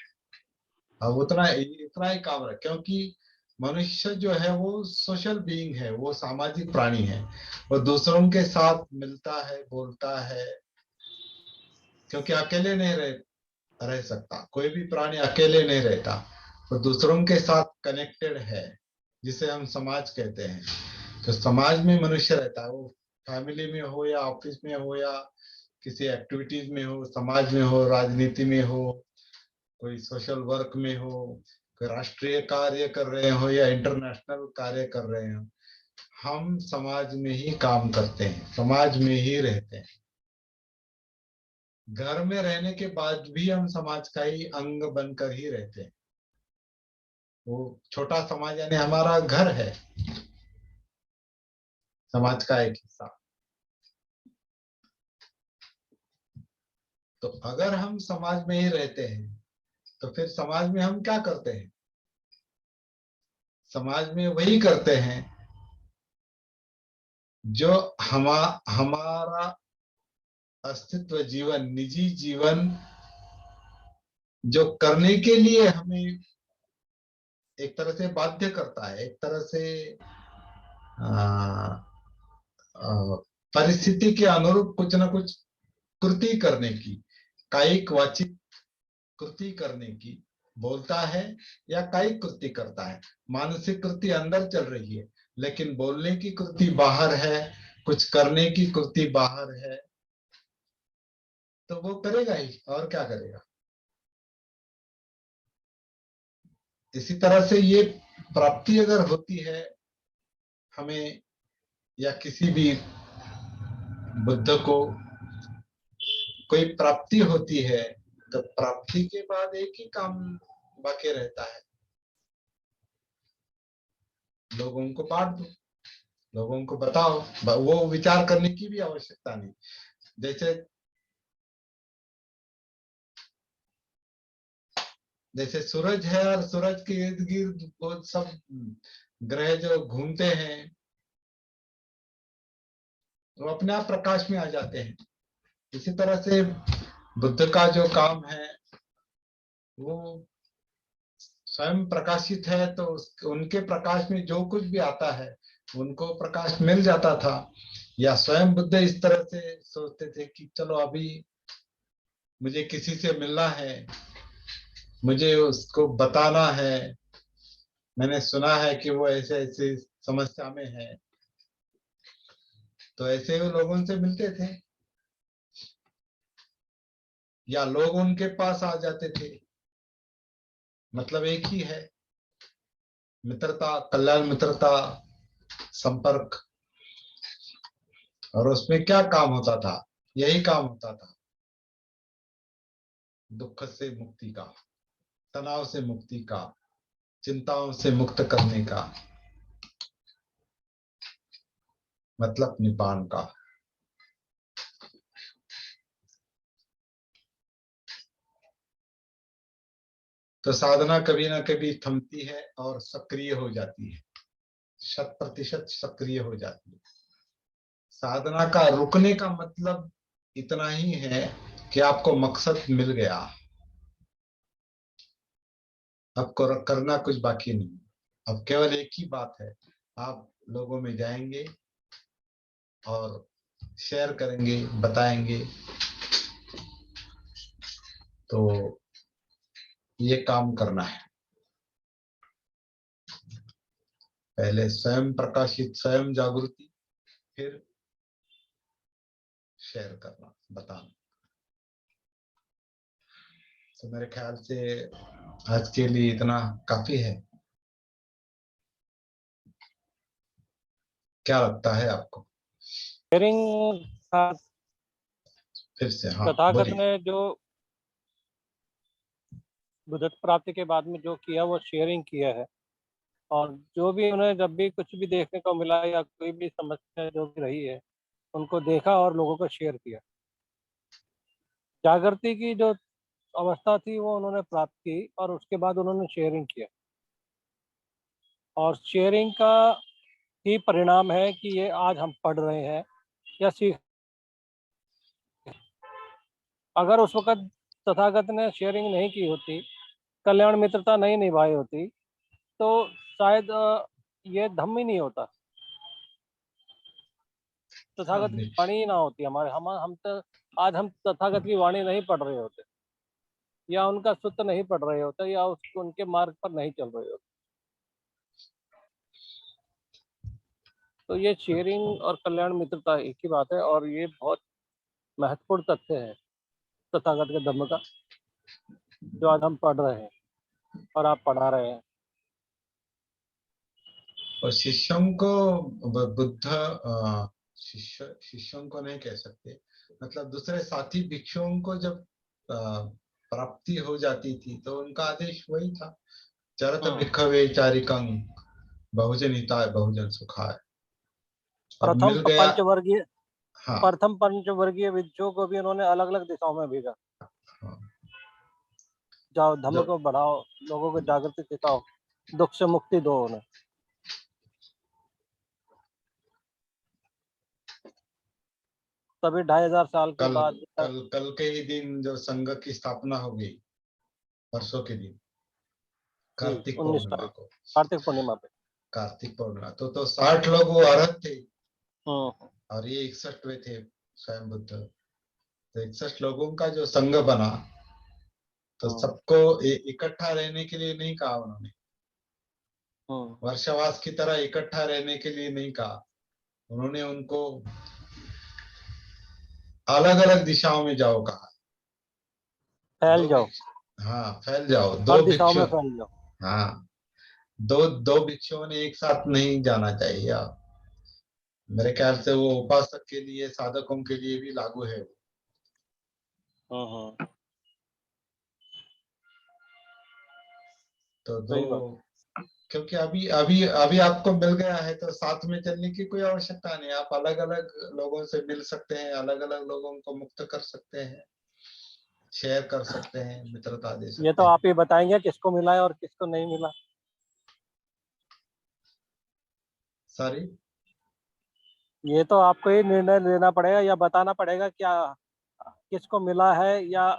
अब इतना ही काम है। क्योंकि मनुष्य जो है वो सोशल बीइंग है, वो सामाजिक प्राणी है। वो दूसरों के साथ मिलता है, बोलता है, क्योंकि अकेले नहीं रह सकता। कोई भी प्राणी अकेले नहीं रहता, वो दूसरों के साथ कनेक्टेड है, जिसे हम समाज कहते हैं। तो समाज में मनुष्य रहता है, वो फैमिली में हो या ऑफिस में हो या किसी एक्टिविटीज में हो, समाज में हो, राजनीति में हो, कोई सोशल वर्क में हो, कोई राष्ट्रीय कार्य कर रहे हो या इंटरनेशनल कार्य कर रहे हो, हम समाज में ही काम करते हैं, समाज में ही रहते हैं। घर में रहने के बाद भी हम समाज का ही अंग बनकर ही रहते हैं। वो छोटा समाज यानी हमारा घर है, समाज का एक हिस्सा। तो अगर हम समाज में ही रहते हैं तो फिर समाज में हम क्या करते हैं। समाज में वही करते हैं जो हमारा अस्तित्व, जीवन, निजी जीवन जो करने के लिए हमें एक तरह से बाध्य करता है, एक तरह से परिस्थिति के अनुरूप कुछ ना कुछ कृति करने की, कायिक वाचिक कृति करने की बोलता है या कायिक कृति करता है। मानसिक कृति अंदर चल रही है लेकिन बोलने की कृति बाहर है, कुछ करने की कृति बाहर है, तो वो करेगा ही, और क्या करेगा। इसी तरह से ये प्राप्ति अगर होती है हमें या किसी भी बुद्ध को कोई प्राप्ति होती है, तो प्राप्ति के बाद एक ही काम बाकी रहता है, लोगों को बांट दो, लोगों को बताओ। वो विचार करने की भी आवश्यकता नहीं। जैसे सूरज है और सूरज के इर्द गिर्द बहुत सब ग्रह जो घूमते हैं वो अपने आप प्रकाश में आ जाते हैं। इसी तरह से बुद्ध का जो काम है वो स्वयं प्रकाशित है, तो उनके प्रकाश में जो कुछ भी आता है उनको प्रकाश मिल जाता था। या स्वयं बुद्ध इस तरह से सोचते थे कि चलो अभी मुझे किसी से मिलना है मुझे उसको बताना है, मैंने सुना है कि वो ऐसे ऐसे समस्या में है, तो ऐसे वो लोगों से मिलते थे या लोग उनके पास आ जाते थे। मतलब एक ही है, मित्रता, कल्याण मित्रता, संपर्क। और उसमें क्या काम होता था? यही काम होता था, दुख से मुक्ति का, तनाव से मुक्ति का, चिंताओं से मुक्त करने का, मतलब निपान का। तो साधना कभी ना कभी थमती है और सक्रिय हो जाती है, 100% सक्रिय हो जाती है। साधना का रुकने का मतलब इतना ही है कि आपको मकसद मिल गया, आपको करना कुछ बाकी नहीं। अब केवल एक ही बात है, आप लोगों में जाएंगे और शेयर करेंगे, बताएंगे। तो ये काम करना है, पहले स्वयं प्रकाशित, स्वयं जागृति, फिर शेयर करना, बताना। तो मेरे ख्याल से आज के लिए इतना काफी है। क्या लगता है आपको? शेयरिंग फिर से हाँ तथागत बोलिए। ने जो बुद्धत्व प्राप्ति के बाद में जो किया वो शेयरिंग किया है। और जो भी उन्हें जब भी कुछ भी देखने को मिला या कोई भी समस्या जो भी रही है, उनको देखा और लोगों को शेयर किया। जागृति की जो अवस्था थी वो उन्होंने प्राप्त की और उसके बाद उन्होंने शेयरिंग किया। और शेयरिंग का ही परिणाम है कि ये आज हम पढ़ रहे हैं या सीख। अगर उस वक्त तथागत ने शेयरिंग नहीं की होती, कल्याण मित्रता नहीं निभाई होती, तो शायद ये धम्म ही नहीं होता, हाँ, तथागत की वाणी ही ना होती हमारे। हम तो आज हम तथागत की वाणी नहीं पढ़ रहे होते, या उनका सूत्र नहीं पढ़ रहे होते, या उनके मार्ग पर नहीं चल रहे होते। तो ये शेयरिंग और कल्याण मित्रता एक ही बात है, और ये बहुत महत्वपूर्ण तथ्य है तथागत के धम्म का, जो आज हम पढ़ रहे हैं और आप पढ़ा रहे हैं। और शिष्यों को बुद्ध शिष्यों को नहीं कह सकते, मतलब दूसरे साथी भिक्षुओं को जब प्राप्ति हो जाती थी तो उनका आदेश वही था, चरत भिक्षवे चारिकं बहुजन हिताय बहुजन सुखाय। अब प्रथम मिल गया। पंचवर्गीय हाँ, प्रथम पंचवर्गीय भिक्षुओं को भी उन्होंने अलग अलग दिशाओं में भेजा। हाँ। जाओ धम्म जब को बढ़ाओ, लोगों को जागृति सिखाओ, दुख से मुक्ति दो उन्हें। तभी 2500 साल के कल बाद कल कल के ही दिन जो संघ की स्थापना हो गई, परसों के दिन, कार्तिक 19 पूर्णिमा तारीख को। कार्तिक पूर्णिमा पे। कार्तिक पूर्णिमा तो 60 लोग वो अर्हत थे हम्म और ये 61वें थे स्वयं बुद्ध। तो 61 लोगों का जो संघ बना, तो सबको इकट्ठा रहने के लिए नहीं कहा उन्होंने, वर्षावास की तरह इकट्ठा रहने के लिए नहीं कहा। उन्होंने उनको अलग अलग दिशाओं में जाओ कहा। फैल जाओ, हाँ, फैल जाओ। हर दो दिशाओं भिक्षु, में फैल जाओ। हाँ, दो दो भिक्षुओं ने एक साथ नहीं जाना चाहिए। आप, मेरे ख्याल से वो उपासक के लिए, साधकों के लिए भी लागू है। तो सही बात। दो, क्योंकि अभी अभी अभी आपको मिल गया है तो साथ में चलने की कोई आवश्यकता नहीं। आप अलग अलग लोगों से मिल सकते हैं, अलग अलग लोगों को मुक्त कर सकते हैं, शेयर कर सकते हैं, मित्रता दे ये सकते तो हैं। आप ही बताएंगे किसको मिला है और किसको नहीं मिला। सॉरी, ये तो आपको ही निर्णय लेना पड़ेगा या बताना पड़ेगा क्या किसको मिला है या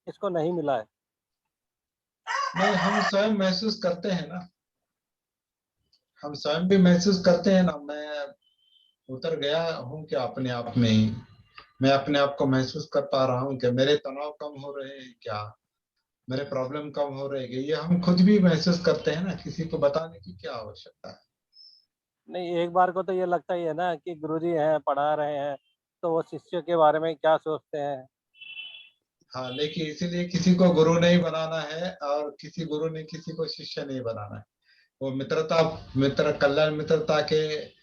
किसको नहीं मिला है। नहीं, हम स्वयं महसूस करते हैं ना, हम स्वयं भी महसूस करते हैं ना। मैं उतर गया हूँ क्या अपने आप में ही? मैं अपने आप को महसूस कर पा रहा हूँ कि मेरे तनाव कम हो रहे हैं क्या? मेरे प्रॉब्लम कम हो रहेगी, ये हम खुद भी महसूस करते हैं ना, किसी को बताने की क्या आवश्यकता है। नहीं, एक बार को तो ये लगता ही है ना कि गुरुजी हैं, पढ़ा रहे हैं, तो वो शिष्य के बारे में क्या सोचते हैं। हाँ, लेकिन इसीलिए किसी को गुरु नहीं बनाना है और किसी गुरु ने किसी को शिष्य नहीं बनाना है। वो मित्रता, मित्र कल्याण मित्रता के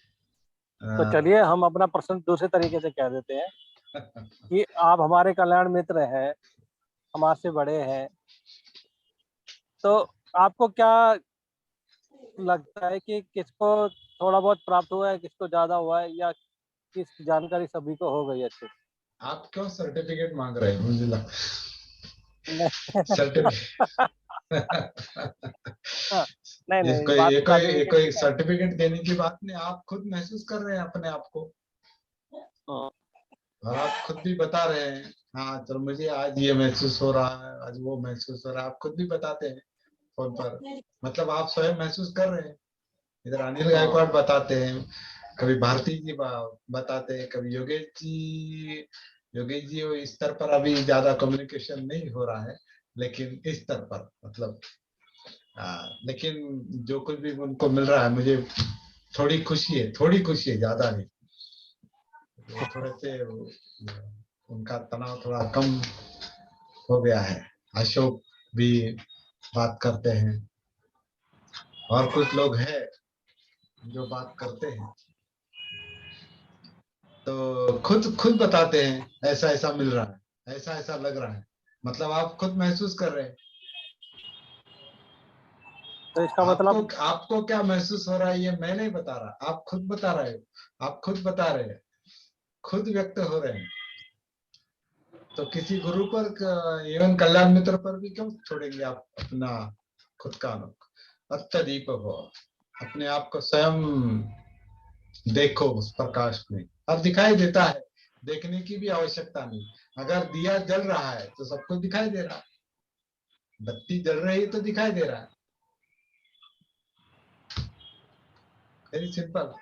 तो चलिए हम अपना प्रश्न दूसरे तरीके से कह देते हैं कि आप हमारे कल्याण मित्र हैं, हमारे से बड़े हैं, तो आपको क्या लगता है कि किसको थोड़ा बहुत प्राप्त हुआ है, किसको ज्यादा हुआ है, या किस जानकारी सभी को हो गई है अच्छे से? आप क्यों सर्टिफिकेट मांग रहे हैं? मुझे लगता नहीं सर्टिफिकेट नहीं ये नहीं, कोई बात ये कोई ये सर्टिफिकेट कोई की नहीं। सर्टिफिकेट देने की बात नहीं, आप खुद महसूस कर रहे हैं अपने आप को, हाँ, और आप खुद भी बता रहे हैं, हाँ चलो मुझे आज ये महसूस हो रहा है, आज वो महसूस हो रहा है, आप खुद भी बताते हैं फोन पर, मतलब आप स्वयं महसूस कर रहे हैं। इधर अनिल हाँ, गायकवाड़ बताते हैं, कभी भारती जी बताते हैं, कभी योगेश जी इस स्तर पर अभी ज्यादा कम्युनिकेशन नहीं हो रहा है, लेकिन इस स्तर पर मतलब लेकिन जो कुछ भी उनको मिल रहा है मुझे थोड़ी खुशी है, ज्यादा नहीं। वो थोड़े से उनका तनाव थोड़ा कम हो गया है। अशोक भी बात करते हैं, और कुछ लोग हैं जो बात करते हैं, तो खुद खुद बताते हैं ऐसा ऐसा मिल रहा है, ऐसा ऐसा लग रहा है, मतलब आप खुद महसूस कर रहे हैं। तो इसका आपको मतलब आपको क्या महसूस हो रहा है ये मैं नहीं बता रहा, आप खुद बता रहे हो, आप खुद बता रहे हैं, खुद व्यक्त हो रहे हैं। तो किसी गुरु पर, एवं कल्याण मित्र पर भी क्यों छोड़ेंगे आप अपना खुद का अनुभव? अत्यदीप हो, अपने आप को स्वयं देखो उस प्रकाश में, अब दिखाई देता है, देखने की भी आवश्यकता नहीं। अगर दिया जल रहा है तो सबको दिखाई दे रहा है, बत्ती जल रही है तो दिखाई दे रहा है, वेरी सिंपल।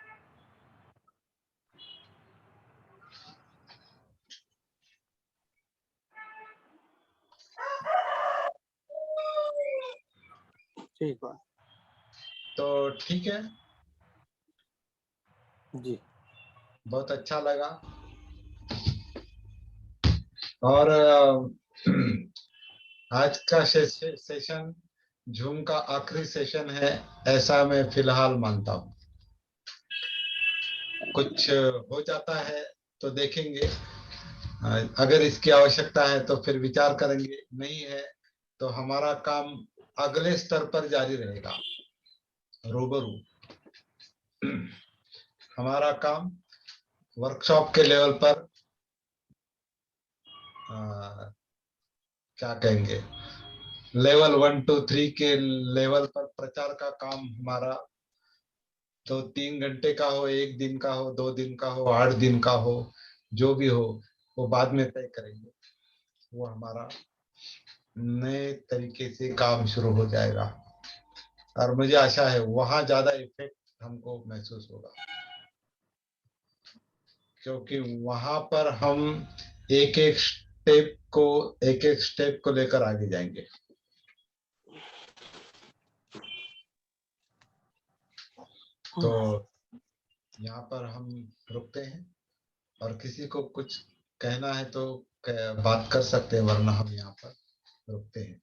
ठीक है तो ठीक है, जी। बहुत अच्छा लगा। और आज का सेशन जूम का आखिरी सेशन है, ऐसा मैं फिलहाल मानता हूँ। कुछ हो जाता है तो देखेंगे, अगर इसकी आवश्यकता है तो फिर विचार करेंगे, नहीं है तो हमारा काम अगले स्तर पर जारी रहेगा, रूबरू। हमारा काम वर्कशॉप के लेवल पर क्या कहेंगे, लेवल 1 2 3 के लेवल पर प्रचार का काम हमारा, तो 3 घंटे का हो, 1 दिन का हो, 2 दिन का हो, 8 दिन का हो, जो भी हो वो बाद में तय करेंगे। वो हमारा नए तरीके से काम शुरू हो जाएगा, और मुझे आशा है वहां ज्यादा इफेक्ट हमको महसूस होगा, क्योंकि वहां पर हम एक एक स्टेप को लेकर आगे जाएंगे। तो यहाँ पर हम रुकते हैं, और किसी को कुछ कहना है तो बात कर सकते हैं, वरना हम यहाँ पर रुकते हैं।